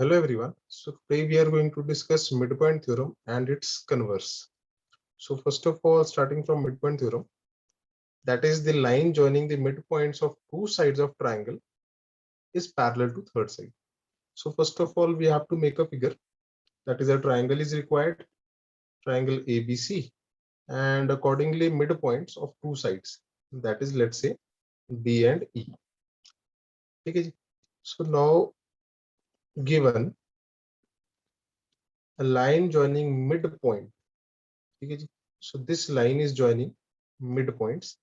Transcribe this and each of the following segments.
Hello everyone. So today we are going to discuss midpoint theorem and its converse. So first of all, starting from midpoint theorem, that is the line joining the midpoints of two sides of triangle is parallel to third side. So first of all, we have to make a figure, that is a triangle is required, triangle ABC, and accordingly midpoints of two sides, that is, let's say B and E. Okay. So now given a line joining midpoint. So this line is joining midpoints.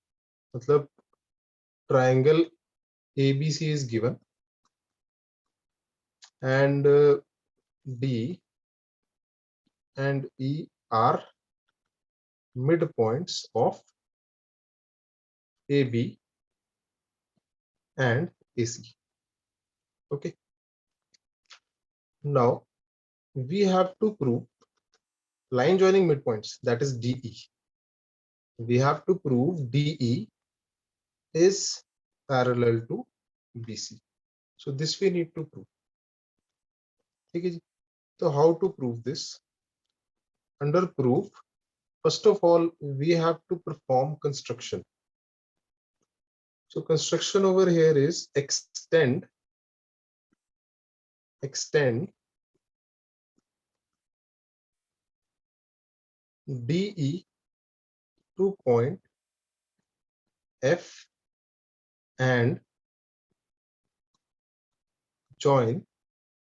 मतलब triangle ABC is given and D and E are midpoints of AB and AC. Okay. Now we have to prove line joining midpoints, that is DE. We have to prove DE is parallel to BC. So this we need to prove. Okay. So how to prove this? Under proof, first of all, we have to perform construction. So construction over here is extend DE to point F and join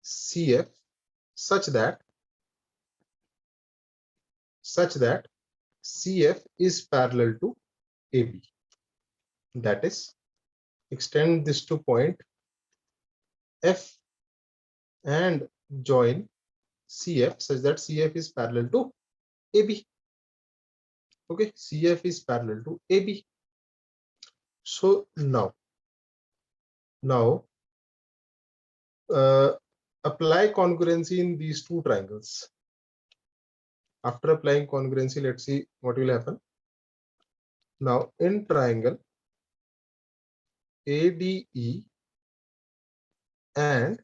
CF such that CF is parallel to AB. That is, extend this to point F and join CF such that CF is parallel to AB. Okay, CF is parallel to AB. So now apply congruency in these two triangles. After applying congruency, let's see what will happen. Now in triangle ADE and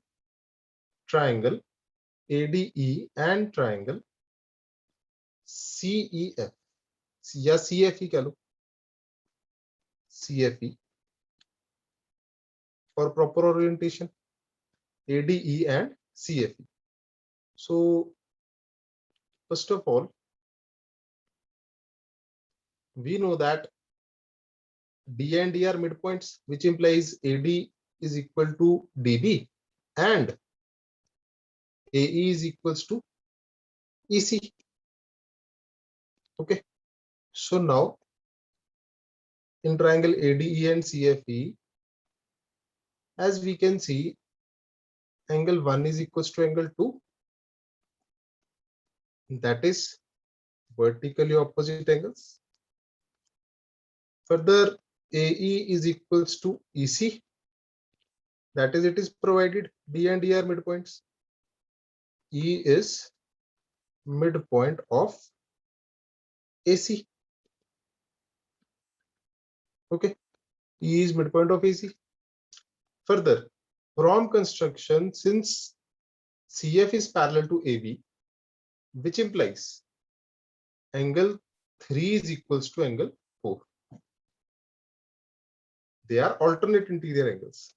triangle ADE and triangle CEF या CFE कह लो, CFE for proper orientation, ADE and CFE. So first of all, we know that D and D are midpoints, which implies AD is equal to DB and AE is equals to EC. Okay. So now in triangle ADE and CFE, as we can see, angle 1 is equals to angle 2. That is vertically opposite angles. Further, AE is equals to EC. That is, it is provided D and E are midpoints. E is midpoint of AC. Okay, E is midpoint of AC. Further, from construction, since CF is parallel to AB, which implies angle 3 is equals to angle 4. They are alternate interior angles.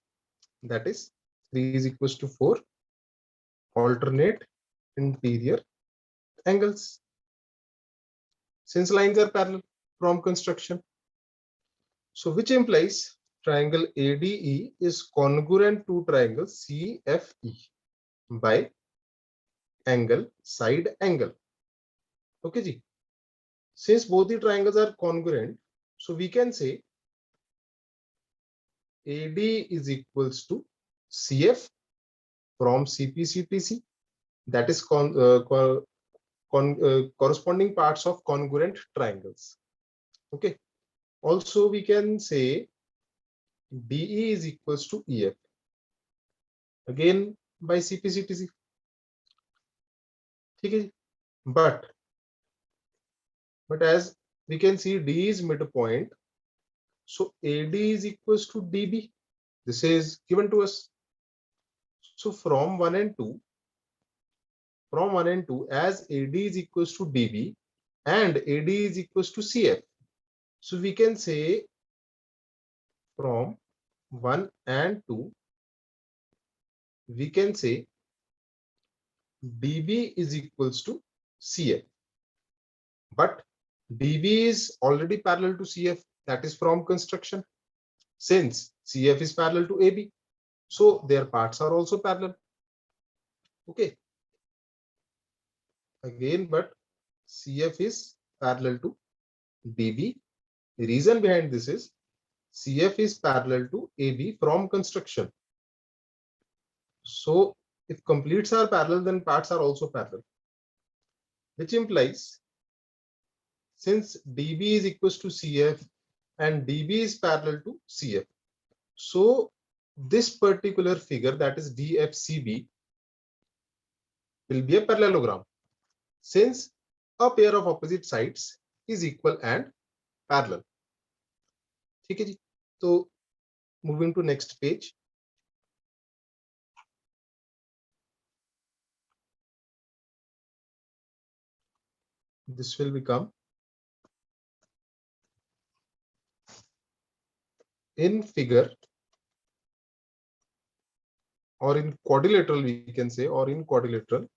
That is, 3 is equals to 4 alternate interior angles. Since lines are parallel from construction, so which implies triangle ADE is congruent to triangle CFE by angle side angle. Okay ji. Since both the triangles are congruent, so we can say AD is equals to CF from CPCTC, that is corresponding parts of congruent triangles. Okay. Also we can say DE is equals to EF, again by CPCTC. Okay. But as we can see, D is midpoint, so AD is equals to DB. This is given to us. So from 1 and 2, from 1 and 2 as AD is equals to DB and AD is equals to CF. So we can say from 1 and 2, we can say DB is equals to CF. But DB is already parallel to CF, that is from construction, since CF is parallel to AB. So their parts are also parallel. Okay. Again, but CF is parallel to DB. The reason behind this is CF is parallel to AB from construction. So if completes are parallel, then parts are also parallel, which implies since DB is equals to CF and DB is parallel to CF, so this particular figure, that is DFCB, will be a parallelogram since a pair of opposite sides is equal and parallel. ठीक है जी. So moving to next page. This will become in figure or in quadrilateral, we can say, or in quadrilateral,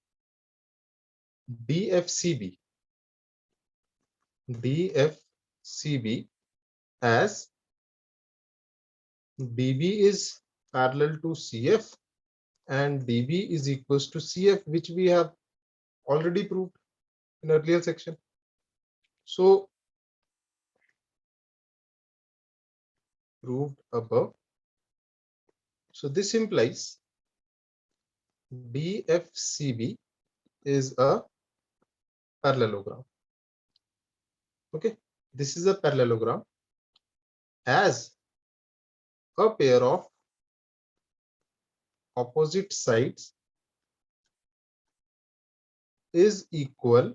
DFCB as DB is parallel to CF and DB is equals to CF, which we have already proved in earlier section. So proved above. So this implies DFCB is a parallelogram. Okay, this is a parallelogram as a pair of opposite sides is equal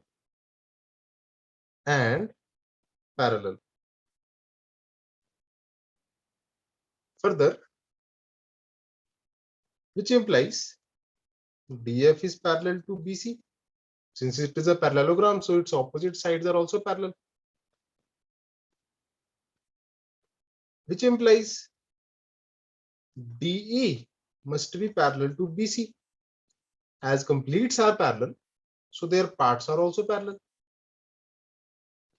and parallel. Further, which implies DF is parallel to BC. Since it is a parallelogram, so its opposite sides are also parallel, which implies DE must be parallel to BC. As completes are parallel, so their parts are also parallel.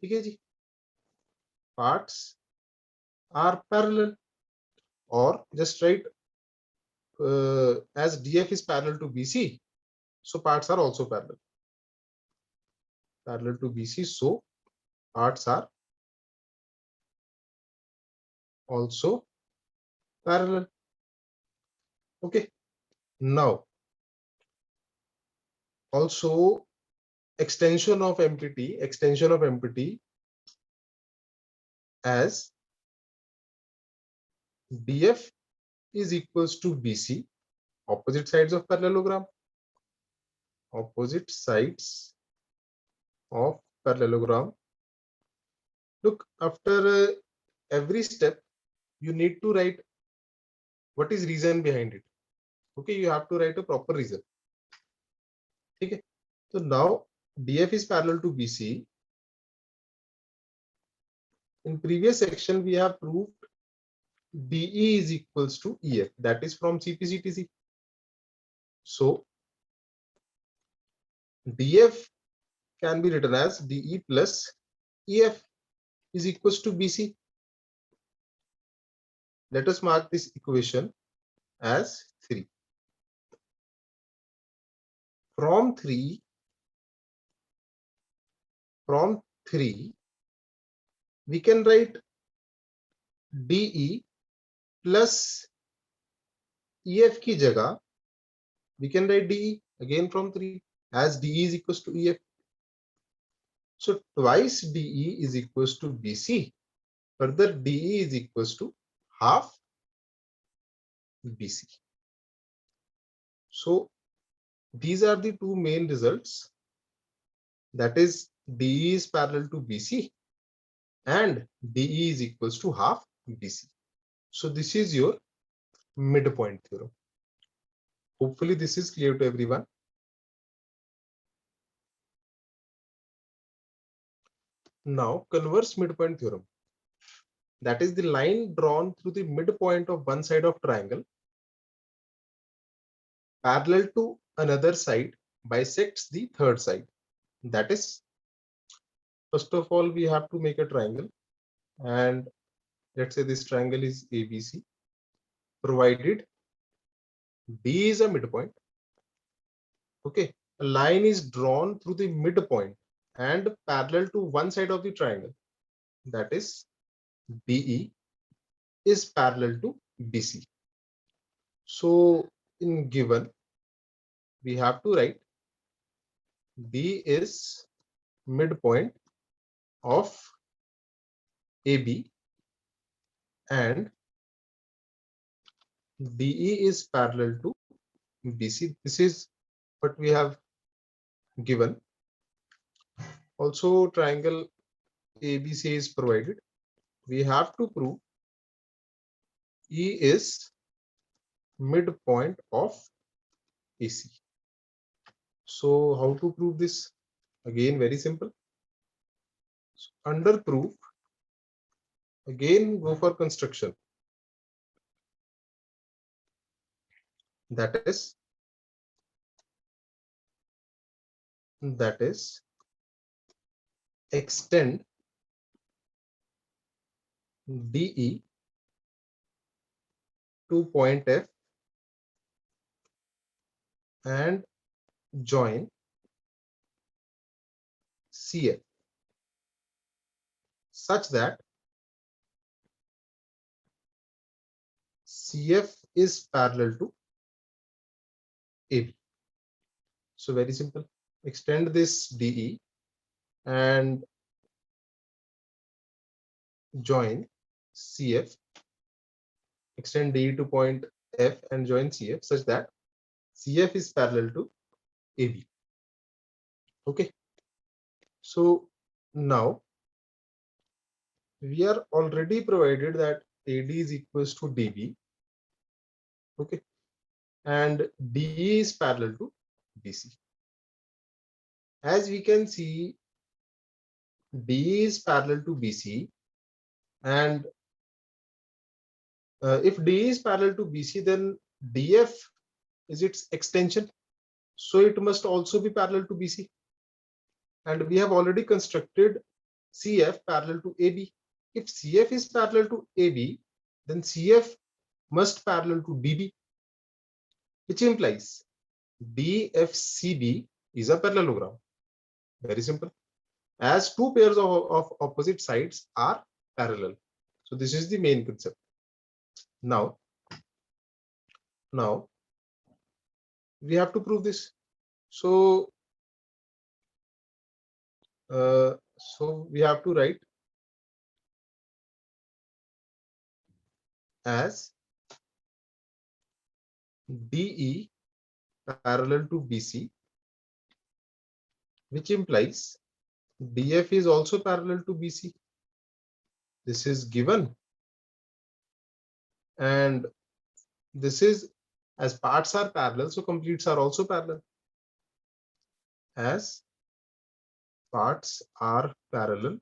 Okay, ji. Parts are parallel, or just write as DF is parallel to BC, so parts are also parallel. Parallel to BC, so parts are also parallel. Okay. Now, also extension of empty as DF is equals to BC, opposite sides of parallelogram. Opposite sides of parallelogram. Look, after every step, you need to write what is reason behind it. Okay, you have to write a proper reason. Okay, so now DF is parallel to BC. In previous section, we have proved DE is equals to EF, that is from CPCTC. So DF can be written as DE plus EF is equals to BC. Let us mark this equation as 3. From 3, we can write DE plus EF की जगह we can write DE again from 3 as DE is equals to EF. So twice DE is equals to BC. Further, DE is equals to half BC. So these are the two main results. That is, DE is parallel to BC and DE is equals to half BC. So this is your midpoint theorem. Hopefully this is clear to everyone. Now converse midpoint theorem. That is the line drawn through the midpoint of one side of triangle parallel to another side bisects the third side. That is, first of all, we have to make a triangle, and let's say this triangle is ABC, provided D is a midpoint. Okay, a line is drawn through the midpoint and parallel to one side of the triangle, that is BE is parallel to BC. So in given, we have to write B is midpoint of AB and DE is parallel to BC. This is what we have given. Also, triangle ABC is provided. We have to prove E is midpoint of AC. So how to prove this? Again, very simple. So under proof, again go for construction. That is extend DE to point F and join CF such that CF is parallel to AB. So very simple. Extend this DE and join CF. Extend DE to point F and join CF such that CF is parallel to AB. Okay. So now we are already provided that AD is equals to DB. Okay. And DE is parallel to BC. As we can see, DE is parallel to BC, and if DE is parallel to BC, then DF is its extension, so it must also be parallel to BC. And we have already constructed CF parallel to AB. If CF is parallel to AB, then CF must parallel to DB, which implies DFCB is a parallelogram. Very simple. As two pairs of opposite sides are parallel. So this is the main concept. Now we have to prove this. So we have to write as DE parallel to BC, which implies DF is also parallel to BC. This is given, and this is, as parts are parallel, so completes are also parallel. As parts are parallel,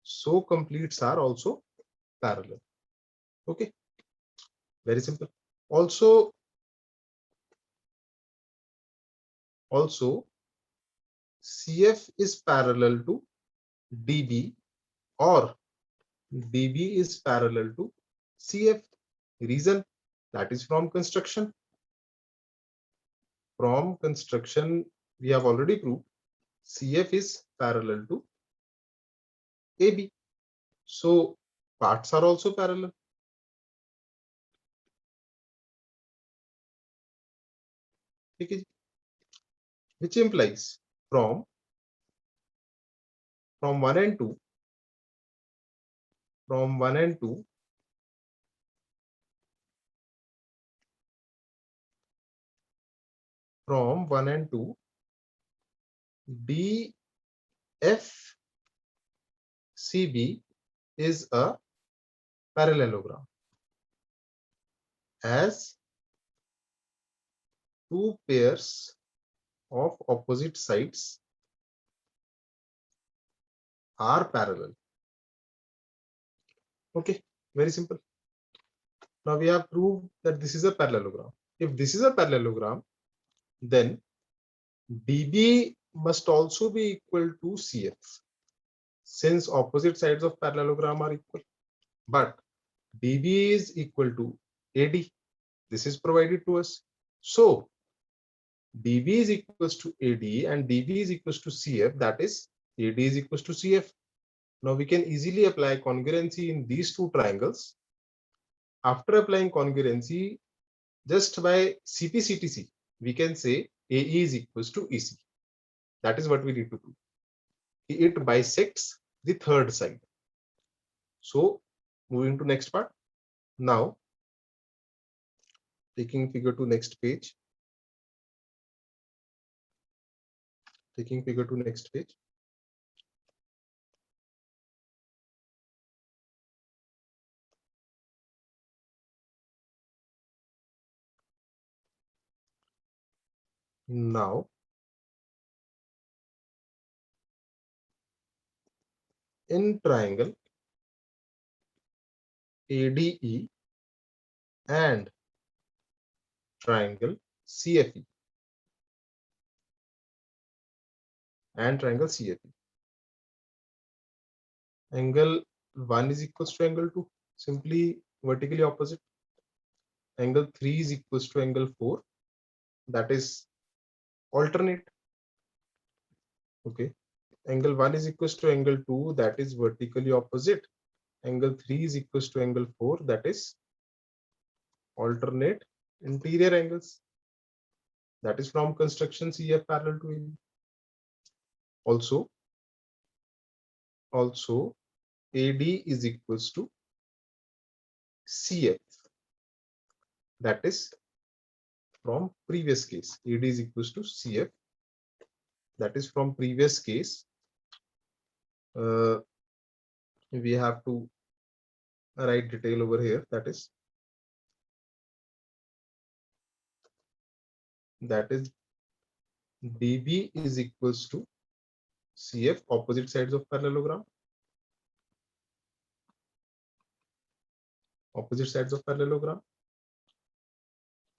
so completes are also parallel. Okay, very simple. Also CF is parallel to DB or DB is parallel to CF. Reason, that is from construction. From construction, we have already proved CF is parallel to AB. So parts are also parallel. Okay. Which implies from 1 and 2, from 1 and 2, from 1 and 2, DFCB is a parallelogram, as two pairs of opposite sides are parallel. Okay, very simple. Now we have proved that this is a parallelogram. If this is a parallelogram, then BB must also be equal to CF, since opposite sides of parallelogram are equal. But BB is equal to AD. This is provided to us. So BB is equals to AD and DB is equals to CF, that is AD is equals to CF. Now we can easily apply congruency in these two triangles. After applying congruency, just by CP/CTC, we can say AE is equals to EC. That is what we need to do. It bisects the third side. So moving to next part. Now taking figure to next page. Taking figure to next page. Now in triangle ADE and triangle CFE and triangle CFE, angle 1 is equals to angle 2, simply vertically opposite. Angle 3 is equals to angle 4, that is alternate. Okay, angle 1 is equals to angle 2, that is vertically opposite. Angle 3 is equals to angle 4, that is alternate interior angles. That is from construction CF parallel to AB. Also AD is equals to CF, that is from previous case. AD is equals to CF, that is from previous case. We have to write detail over here, that is BB is equals to CF, opposite sides of parallelogram. Opposite sides of parallelogram.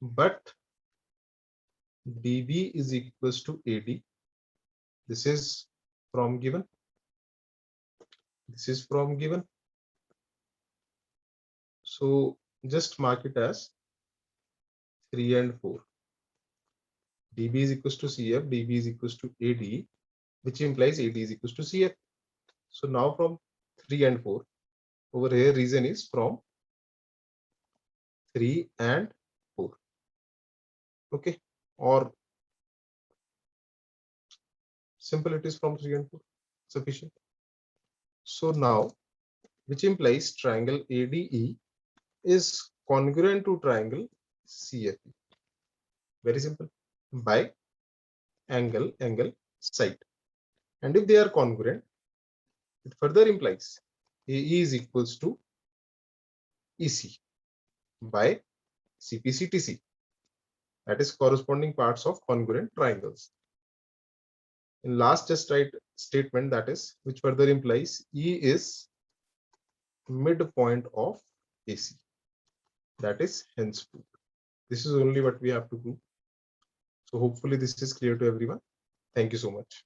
But BB is equals to AD. This is from given. This is from given. So just mark it as 3 and 4. DB is equals to CF, DB is equals to AD, which implies AD is equals to CF. So now from 3 and 4, over here reason is from 3 and 4. Okay, or simple it is from 3 and 4, sufficient. So now, which implies triangle ADE is congruent to triangle CFE. Very simple, by angle side. And if they are congruent, it further implies AE is equals to EC by CP/CTC. That is corresponding parts of congruent triangles. In last just write statement, that is, which further implies E is midpoint of AC. That is hence proved. This is only what we have to prove. So hopefully this is clear to everyone. Thank you so much.